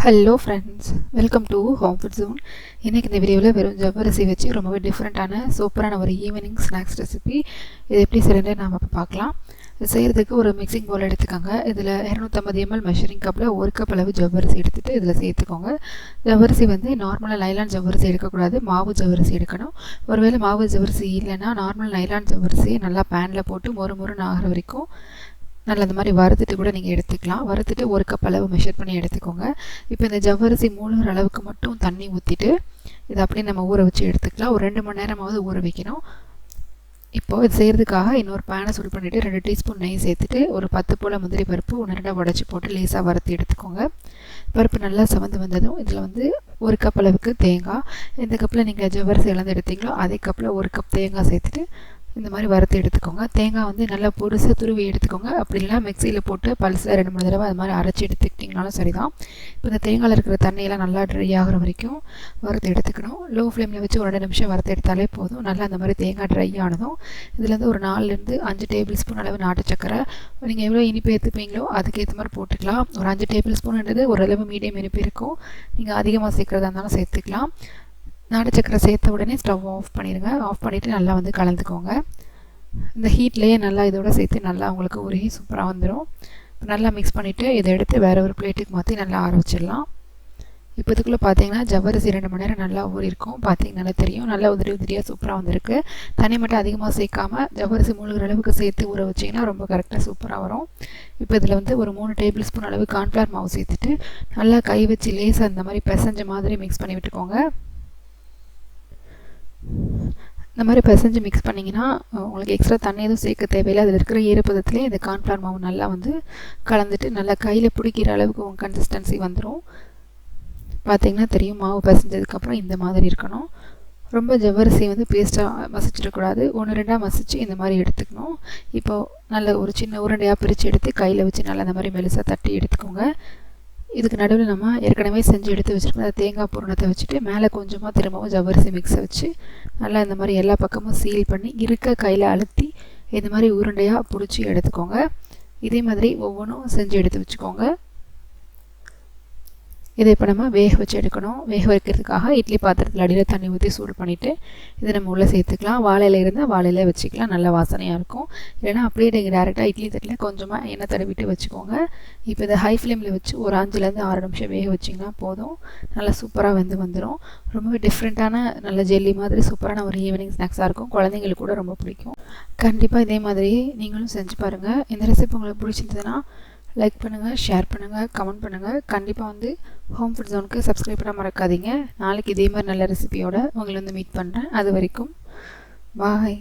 Hello friends, welcome to home food zone. இன்றைக்கி இந்த வீடியோவில் வெறும் ஜவ்வரிசி வச்சு ரொம்பவே டிஃப்ரெண்ட்டான சூப்பரான ஒரு ஈவினிங் ஸ்நாக்ஸ் ரெசிபி. இது எப்படி செய்யறது நாம் இப்போ பார்க்கலாம். இது செய்கிறதுக்கு ஒரு மிக்சிங் பவுல் எடுத்துக்கோங்க. இதில் 250 ml மெஷரிங் கப்பில் 1 கப் அளவு ஜவ்வரிசி எடுத்துகிட்டு இதில் சேர்த்துக்கோங்க. ஜவ்வரிசி வந்து நார்மலாக நைலான் ஜவ்வரிசி எடுக்கக்கூடாது, மாவு ஜவ்வரிசி எடுக்கணும். ஒருவேளை மாவு ஜவ்வரிசி இல்லைன்னா நார்மல் நைலான் ஜவ்வரிசியை நல்லா பேனில் போட்டு மொறுன்னு ஆகிற வரைக்கும் நல்லா இந்த மாதிரி வறுத்துட்டு கூட நீங்கள் எடுத்துக்கலாம். வறுத்துட்டு 1 கப் அளவு மெஷர் பண்ணி எடுத்துக்கோங்க. இப்போ இந்த ஜவ்வரிசி மூழ்கிற அளவுக்கு மட்டும் தண்ணி ஊற்றிட்டு இதை அப்படியே நம்ம ஊற வச்சு எடுத்துக்கலாம். ஒரு 2 மணி நேரமாவது ஊற வைக்கணும். இப்போது இது செய்கிறதுக்காக இன்னொரு பேனை சூடு பண்ணிவிட்டு 2 டீஸ்பூன் நெய் சேர்த்துட்டு ஒரு 10 போல் முந்திரி பருப்பு 1-2 உடச்சி போட்டு லேசாக வறுத்து எடுத்துக்கோங்க. பருப்பு நல்லா செவந்து வந்ததும் இதில் வந்து 1 கப் அளவுக்கு தேங்காய், எந்த கப்பில் நீங்கள் ஜவ்வரிசி இழந்து எடுத்தீங்களோ அதே கப்பில் 1 கப் தேங்காய் சேர்த்துட்டு இந்த மாதிரி வறுத்து எடுத்துக்கோங்க. தேங்காய் வந்து நல்லா பொடிசாக துருவி எடுத்துக்கோங்க. அப்படி இல்லைனா மிக்சியில் போட்டு பல்ஸில் 2-3 தடவை அது மாதிரி அரைச்சி எடுத்துக்கிட்டிங்கனாலும் சரி தான். இப்போ இந்த தேங்காயில் இருக்கிற தண்ணியெல்லாம் நல்லா ட்ரை ஆகிற வரைக்கும் வறுத்து எடுத்துக்கணும். லோ ஃப்ளேமில் வச்சு ஒரு 2 நிமிஷம் வறுத்து எடுத்தாலே போதும். நல்லா அந்த மாதிரி தேங்காய் ட்ரை ஆனதும் இதுலேருந்து ஒரு 4-5 டேபிள் ஸ்பூன் அளவு நாட்டு சக்கரை, நீங்கள் எவ்வளோ இனிப்பு ஏற்றுப்பீங்களோ அதுக்கேற்ற மாதிரி போட்டுக்கலாம். ஒரு 5 டேபிள் ஸ்பூன்ன்றது ஓரளவு மீடியம் இனிப்பு இருக்கும். நீங்கள் அதிகமாக சேர்க்குறதா இருந்தாலும் சேர்த்துக்கலாம். நாட்டு சக்கரை சேர்த்த உடனே ஸ்டவ் ஆஃப் பண்ணிடுங்க. ஆஃப் பண்ணிவிட்டு நல்லா வந்து கலந்துக்கோங்க. இந்த ஹீட்லேயே நல்லா இதோட சேர்த்து நல்லா உங்களுக்கு உருகி சூப்பராக வந்துடும். நல்லா மிக்ஸ் பண்ணிவிட்டு இதை எடுத்து வேறு ஒரு பிளேட்டுக்கு மாற்றி நல்லா ஆற வச்சிடலாம். இப்போ இதுக்குள்ளே பார்த்தீங்கன்னா ஜவ்வரிசி 2 மணி நேரம் நல்லா ஊறியிருக்கும். பார்த்தீங்கன்னா நல்லா தெரியும். நல்லா உதிரியாக சூப்பராக வந்திருக்கு. தண்ணி மட்டும் அதிகமாக சேர்க்காமல் ஜவ்வரிசி மூழ்கிற அளவுக்கு சேர்த்து ஊற வச்சிங்கன்னா ரொம்ப கரெக்டாக சூப்பராக வரும். இப்போ இதில் வந்து ஒரு 3 டேபிள் ஸ்பூன் அளவு கார்ன்ஃப்ளவர் மாவு சேர்த்துட்டு நல்லா கை வச்சு லேசாக அந்த மாதிரி பிசைஞ்ச மாதிரி மிக்ஸ் பண்ணி விட்டுக்கோங்க. இந்த மாதிரி பிசைஞ்சு மிக்ஸ் பண்ணிங்கன்னா உங்களுக்கு எக்ஸ்ட்ரா தண்ணி எதுவும் சேர்க்க தேவையில்லை. அதில் இருக்கிற ஈரப்பதத்துலேயே இந்த கார்ன்ஃப்ளவர் மாவு நல்லா வந்து கலந்துட்டு நல்லா கையில் பிடிக்கிற அளவுக்கு உங்கள் கன்சிஸ்டன்சி வந்துடும். பார்த்திங்கன்னா தெரியும், மாவு பிசைஞ்சதுக்கப்புறம் இந்த மாதிரி இருக்கணும். ரொம்ப ஜவ்வரிசி வந்து பேஸ்ட்டாக மசிச்சிடக்கூடாது. 1-2 மசிச்சு இந்த மாதிரி எடுத்துக்கணும். இப்போது நல்ல ஒரு சின்ன உருண்டையாக பிரித்து எடுத்து கையில் வச்சு நல்லா இந்த மாதிரி மெலிசாக தட்டி எடுத்துக்கோங்க. இதுக்கு நடுவில் நம்ம ஏற்கனவே செஞ்சு எடுத்து வச்சுருக்கோம் தேங்காய் பூரணத்தை வச்சுட்டு மேலே கொஞ்சமாக திரும்பவும் ஜவ்வரிசி மிக்ஸை வச்சு நல்லா இந்த மாதிரி எல்லா பக்கமும் சீல் பண்ணி இருக்க கையில் அழுத்தி இந்த மாதிரி உருண்டையாக பிடிச்சி எடுத்துக்கோங்க. இதே மாதிரி ஒவ்வொன்றும் செஞ்சு எடுத்து வச்சுக்கோங்க. இதை இப்போ நம்ம வேக வச்சு எடுக்கணும். வேக வைக்கிறதுக்காக இட்லி பாத்திரத்தில் அடியில் தண்ணி ஊற்றி சூடு பண்ணிவிட்டு இதை நம்ம உள்ளே சேர்த்துக்கலாம். வாழையில இருந்தால் வாழையில வச்சுக்கலாம், நல்ல வாசனையாக இருக்கும். இல்லைனா அப்படியே நீங்கள் டேரெக்டாக இட்லி தட்டில் கொஞ்சமாக எண்ணெய் தடவிட்டு வச்சுக்கோங்க. இப்போ இதை ஹை ஃப்ளேமில் வச்சு ஒரு 5-6 நிமிஷம் வேக வச்சிங்கன்னா போதும். நல்லா சூப்பராக வந்துடும். ரொம்பவே டிஃப்ரெண்ட்டான நல்ல ஜெல்லி மாதிரி சூப்பரான ஒரு ஈவினிங் ஸ்நாக்ஸாக இருக்கும். குழந்தைங்களுக்கு கூட ரொம்ப பிடிக்கும். கண்டிப்பாக இதே மாதிரி நீங்களும் செஞ்சு பாருங்கள். இந்த ரெசிபி உங்களுக்கு பிடிச்சிருந்ததுன்னா லைக் பண்ணுங்கள், ஷேர் பண்ணுங்கள், கமெண்ட் பண்ணுங்கள். கண்டிப்பாக வந்து ஹோம் ஃபுட் ஜோனுக்கு சப்ஸ்கிரைப் பண்ண மறக்காதீங்க. நாளைக்கு இதே மாதிரி நல்ல ரெசிபியோடு உங்களை வந்து மீட் பண்ணுறேன். அது வரைக்கும் பாய்.